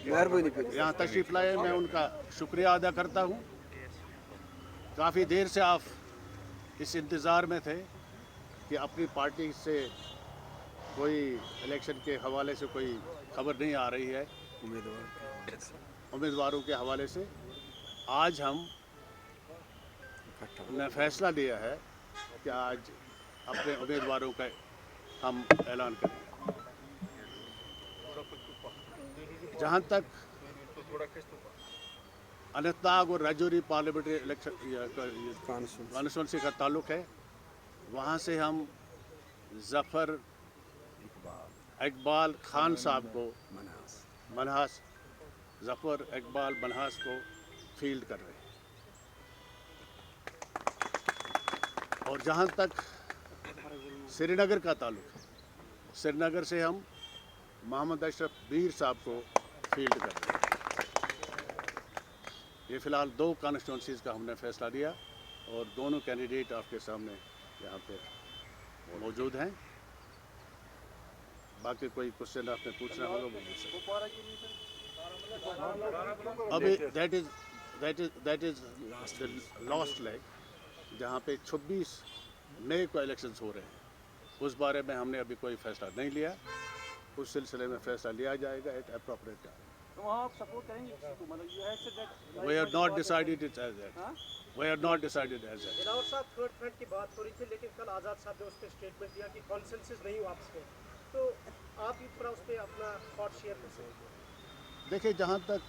यहाँ तशरीफ़ लाए, मैं उनका शुक्रिया अदा करता हूँ। काफ़ी देर से आप इस इंतज़ार में थे कि अपनी पार्टी से कोई इलेक्शन के हवाले से कोई खबर नहीं आ रही है, उम्मीदवारों के हवाले से। आज हमने फैसला लिया है कि आज अपने उम्मीदवारों का हम ऐलान करेंगे। जहाँ तक अनंतनाग और राजौरी पार्लियामेंट्री इलेक्शन कॉन्स्टिट्यूंसी का ताल्लुक है, वहाँ से हम ज़फ़र इकबाल खान साहब को मनहास ज़फ़र इकबाल मनहास को फील्ड कर रहे हैं। और जहाँ तक श्रीनगर का ताल्लुक है, श्रीनगर से हम मोहम्मद अशरफ मीर साहब को फील्ड कर रहे हैं। ये फ़िलहाल 2 कॉन्स्टिट्यूंसीज़ का हमने फैसला लिया और दोनों कैंडिडेट आपके सामने यहाँ पे मौजूद हैं। बाकी कोई क्वेश्चन आपने पूछना होगा वो पूछ सकते। अभी दैट इज़ लास्ट लेग, जहाँ पे 26 मई को इलेक्शंस हो रहे हैं। उस बारे में हमने अभी कोई फैसला नहीं लिया, उस सिलसिले में फैसला लिया जाएगा एट एप्रोप्रिएट टाइम। तो वहाँ आप सपोर्ट करेंगे किसी को? मतलब you had said that We have not decided it as that. We have not decided as that. Dilawar साहब थर्ड फ्रंट की बात हो रही थी, लेकिन कल आज़ाद साहब ने उस पर स्टेटमेंट दिया कि कॉन्सेंसस नहीं हुआ आपस में। तो आप भी थोड़ा उस पर अपना थॉट शेयर कर सकते हैं। देखिए, जहाँ तक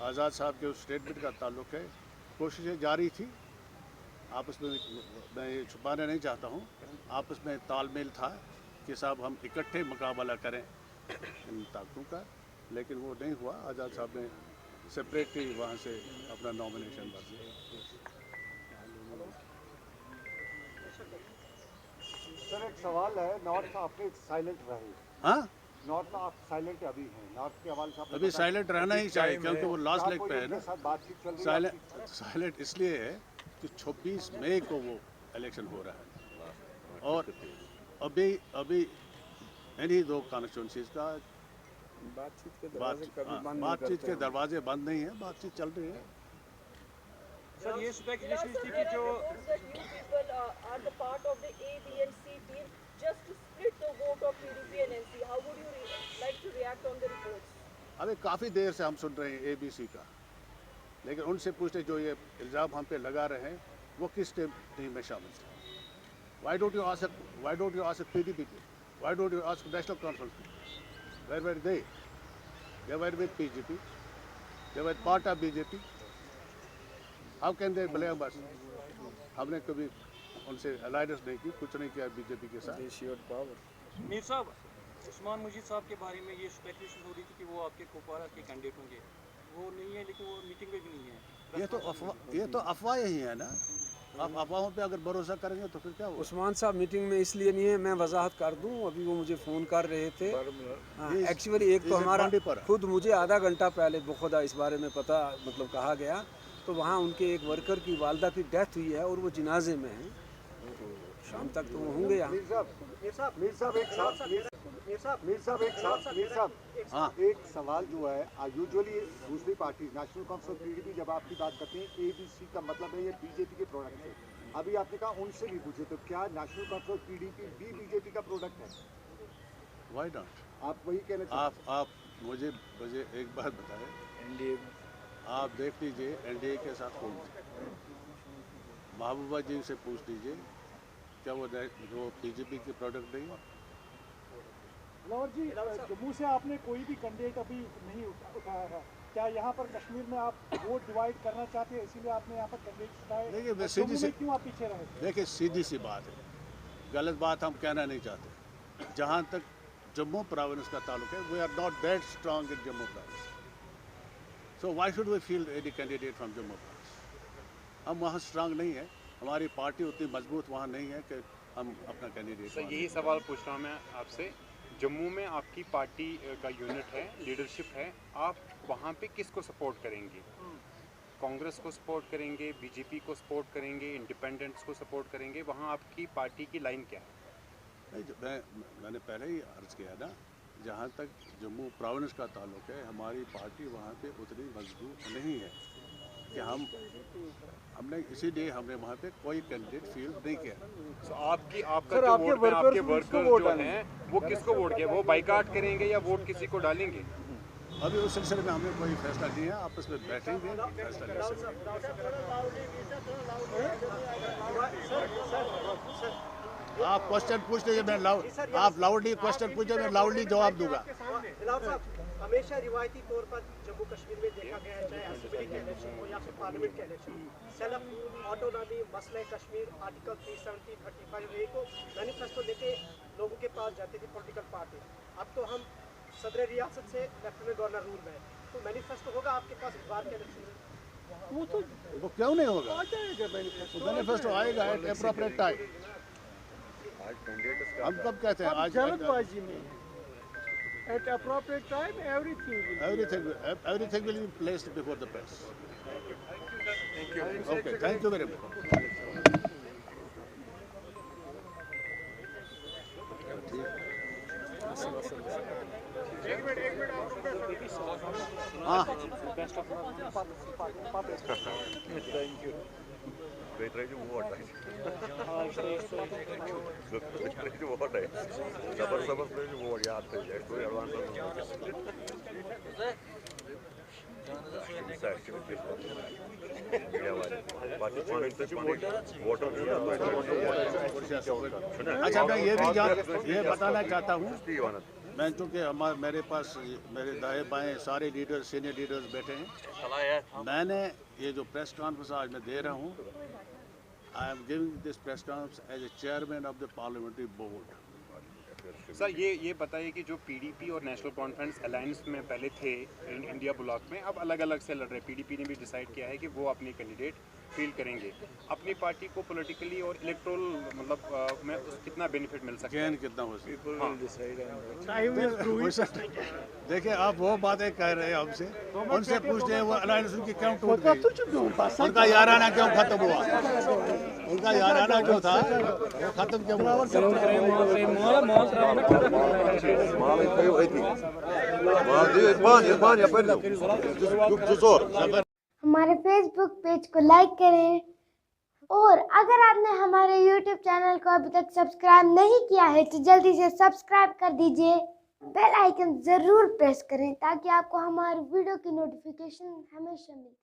आज़ाद साहब के उस स्टेटमेंट का ताल्लुक है, कोशिशें जारी थी। आपस में मैं ये छुपाना नहीं चाहता हूँ, आपस में तालमेल था कि साहब हम इकट्ठे मुकाबला करें इन ताकतों का, लेकिन वो नहीं हुआ। आज़ाद साहब ने सेपरेटली वहाँ से अपना नॉमिनेशन भर दिया। सर एक सवाल है, नॉर्थ आपने साइलेंट रहे। हाँ, नॉर्थ में आप साइलेंट अभी हैं, नॉर्थ के हवाले से आपने अभी साइलेंट रहना ही चाहिए, क्योंकि वो लास्ट लेग पे है ना। बातचीत चल रही है। साइलेंट इसलिए है कि 26 मई को वो इलेक्शन हो रहा है और अभी इन्हीं 2 कॉन्स्टिट्यूंसीज का बातचीत के दरवाजे बंद नहीं है, बातचीत चल रही है। सर ये स्पेकुलेशन थी कि जो are the part of the A, B and C team just to split the vote of PDP and NC. How would you like to react on the reports? अभी काफ़ी देर से हम सुन रहे हैं ABC का, लेकिन उनसे पूछते जो ये इल्ज़ाम हम पे लगा रहे हैं वो किस टीम में शामिल थे। Why don't you ask PDP? Why don't you ask National Conference? Where were they? They were with BJP. They were part of BJP. How can they blame us? हमने कभी उनसे अलायंस नहीं की, कुछ नहीं किया बीजेपी के साथ। मीर साहब, उस्मान मुजीद साहब के बारे में ये स्पेकुलेशन हो रही थी कि वो आपके कुपवारा के कैंडिडेट होंगे। वो नहीं है, लेकिन वो मीटिंग में भी नहीं है। ये तो अफवाह ही है ना। आप अफवाहों पे अगर भरोसा करेंगे तो फिर क्या होगा? उस्मान साहब मीटिंग में इसलिए नहीं है, मैं वजाहत कर दूं, अभी वो मुझे फ़ोन कर रहे थे। एक्चुअली एक तो हमारा खुद मुझे आधा घंटा पहले बखुदा इस बारे में पता मतलब कहा गया, तो वहाँ उनके एक वर्कर की वालदा की डेथ हुई है और वो जनाजे में हैं, तो शाम तक तो वो होंगे यहाँ। एक सवाल जो है, यूजुअली दूसरी पार्टी नेशनल काउंसिल पीडीपी जब आपकी बात करते हैं ABC का मतलब है ये बीजेपी के प्रोडक्ट है। अभी आपने कहा उनसे भी पूछे, तो क्या नेशनल काउंसिल पीडीपी भी बीजेपी का प्रोडक्ट है? Why not? आप वही कहना चाहते हैं? आप मुझे एक बात बताएं, NDA आप देख लीजिए NDA के साथ कौन थे। महबूबा जी से पूछ लीजिए, क्या वो बीजेपी के प्रोडक्ट नहीं है? लाहौर जी, जम्मू से आपने कोई भी कैंडिडेट अभी नहीं उठाया है, क्या यहाँ पर कश्मीर में आप वोट डिवाइड करना चाहते हैं, इसीलिए आपने यहाँ पर कैंडिडेट उठाए? देखिए, जम्मू में क्यों आप पीछे रहे? देखिए, सीधी सी बात है, गलत बात हम कहना नहीं चाहते। जहाँ तक जम्मू प्रोविंस का ताल्लुक है, we are not that strong in Jammu province, so why should we field any candidate from Jammu province? हम वहाँ स्ट्रांग नहीं है, हमारी पार्टी उतनी मजबूत वहाँ नहीं है कि हम अपना कैंडिडेट। सर यही सवाल पूछ रहा हूँ मैं आपसे, जम्मू में आपकी पार्टी का यूनिट है, लीडरशिप है, आप वहाँ पे किसको सपोर्ट करेंगे? कांग्रेस को सपोर्ट करेंगे, बीजेपी को सपोर्ट करेंगे, इंडिपेंडेंट्स को सपोर्ट करेंगे? वहाँ आपकी पार्टी की लाइन क्या है? नहीं, मैंने पहले ही अर्ज किया ना, जहाँ तक जम्मू प्रोविंस का ताल्लुक है, हमारी पार्टी वहाँ पे उतनी मजबूत नहीं है कि हमने इसीलिए हमने वहाँ पे कोई कैंडिडेट फील्ड नहीं किया। तो आपका जो वोट है, आपके वर्कर्स जो हैं वो किसको वोट किया? वो बाइकाट करेंगे या वोट किसी को डालेंगे? अभी उस सिलसिले में हमने कोई फैसला नहीं है, आपस में बैठेंगे फैसला ले सकते। आप क्वेश्चन पूछ लीजिए, मैं आप लाउडली क्वेश्चन पूछिए, मैं लाउडली जवाब दूंगा। हमेशा रिवायती तौर पर जम्मू कश्मीर में देखा गया है, चाहे असेंबली के इलेक्शन हो या फिर पार्लियामेंट के इलेक्शन, सेल्फ ऑटोनॉमी, मसला कश्मीर, आर्टिकल 370, 35A को मैनिफेस्टो लेके लोगों के पास जाती थी पॉलिटिकल पार्टी। अब तो हम सदर रियासत से लेफ्टिनेंट गवर्नर रूल में, तो मैनिफेस्टो होगा आपके पास इस बार के इलेक्शन में? वो क्यों नहीं होगा? मैनिफेस्टो आएगा एट एप्रोप्रिएट टाइम। हम कब कहते हैं? आज जल्दबाजी में at appropriate time everything will be placed before the press. Okay, thank you very much. हाँ, अच्छा मैं ये बताना चाहता हूँ, मैं चूँकि मेरे पास मेरे दाएं बाएं सारे लीडर्स, सीनियर लीडर्स बैठे हैं। मैंने ये जो प्रेस कॉन्फ्रेंस आज मैं दे रहा हूँ, I am giving this press conference as a chairman of the parliamentary board. Sir ये बताइए कि जो पीडीपी और नेशनल कॉन्फ्रेंस अलायंस में पहले थे इंडिया ब्लॉक में, अब अलग अलग से लड़ रहे। पीडीपी ने भी डिसाइड किया है कि वो अपने कैंडिडेट फील्ड करेंगे। अपनी पार्टी को पॉलिटिकली और इलेक्टोरल मतलब में कितना बेनिफिट मिल सकता है? कितना हो सकता? देखिए आप वो बातें कह रहे हैं हमसे, उनसे पूछते हैं वो अलायंस उनकी क्यों टूट गई, उनका याराना क्यों खत्म हुआ, उनका याराना जो था वो खत्म क्यों हुआ? हमारे फेसबुक पेज को लाइक करें और अगर आपने हमारे यूट्यूब चैनल को अभी तक सब्सक्राइब नहीं किया है तो जल्दी से सब्सक्राइब कर दीजिए। बेल आइकन ज़रूर प्रेस करें ताकि आपको हमारी वीडियो की नोटिफिकेशन हमेशा मिले।